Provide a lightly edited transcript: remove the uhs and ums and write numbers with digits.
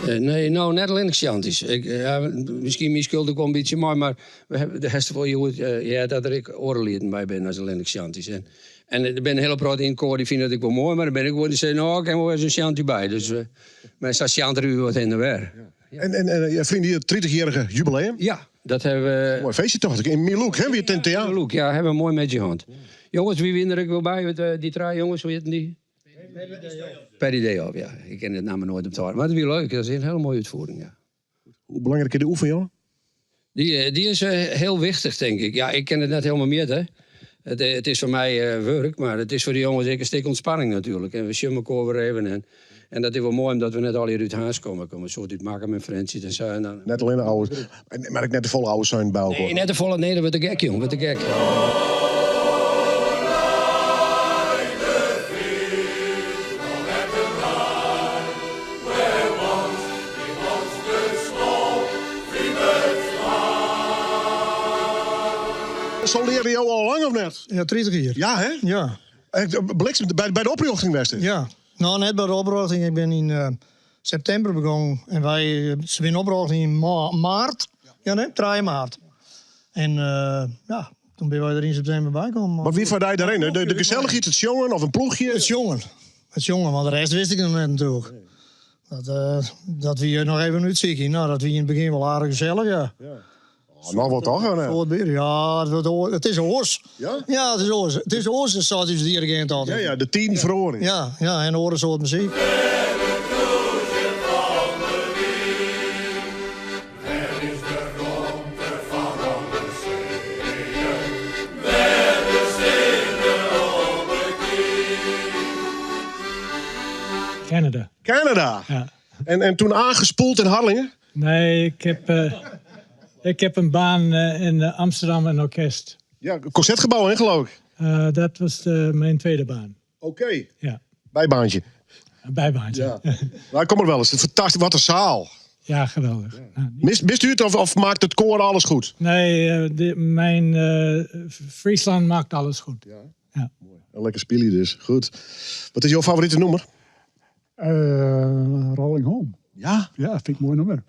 Nee, nou, net alleen Xantis. Misschien mijn schuld ook wel een beetje mooi, maar we hebben de rest van je dat er ik oorleden bij ben als alleen Xantis. En er ben een hele praat in koor die vinden dat ik wel mooi, maar dan ben ik gewoon die zeggen, nou, ik heb wel eens een Xanti bij. Dus mijn Xanti er wat in de weer. Ja. En je vriend hier, 30-jarige jubileum? Ja, dat hebben we... Mooi feestje toch? In Milouk, hè? Weer ten theater. Milouk, ja, hebben we mooi met je hand. Jongens, wie win er ik wel bij? Met, die drie jongens, hoe heet die? Per idee op, ja. Ik ken het namen nooit op het horen. Maar het is weer leuk, dat is een hele mooie uitvoering, ja. Hoe belangrijk is de oefen, jongen? Die is heel wichtig, denk ik. Ja, ik ken het net helemaal meer, hè. Het is voor mij werk, maar het is voor die jongens een stuk ontspanning natuurlijk. En we zien elkaar weer even. En dat is wel mooi, omdat we net al hier uit huis komen. Komen zo dit maken met vriendjes en zo. En dan... Net alleen de ouders. Maar ik net de volle ouders zijn bij elkaar. Nee, net de volle... Nee, dat wordt te gek, jongen. Wat te gek. Soldeerde jou al lang of net? Ja, 30 jaar. Ja, hè? Ja. Bliksem, bij de oprichting was het? Ja. Nou, net bij de oprichting. Ik ben in september begonnen. En ze zijn oprichting in maart. Ja, nee, 3 maart. En ja, toen ben wij er in september bij gekomen. Maar wie vaar jij daarin? De gezelligheid, het jongen of een ploegje? Het jongen, want de rest wist ik nog net natuurlijk. Dat we nog even uitzieken. Nou, dat we in het begin wel aardig gezellig, ja. Oh, nou wat toch? Ja, het is een oors. Ja? Ja, het is oors. Het is oors, dat staat dus dirigent altijd. Ja, de 10 verhoring. Ja, en horen soort muziek. Canada? Ja. En toen aangespoeld in Harlingen? Nee, ik heb een baan in Amsterdam en orkest. Ja, concertgebouw, hè, geloof ik? Dat was mijn tweede baan. Oké. Ja, Bijbaantje. een bijbaantje. Ja. Nou, kom er wel eens. Fantastisch, wat een zaal. Ja, geweldig. Ja. Mist u het of maakt het koor alles goed? Nee, mijn Friesland maakt alles goed. Ja. Een lekker spielie dus. Goed. Wat is jouw favoriete nummer? Rolling Home. Ja? Ja, vind ik een mooi nummer.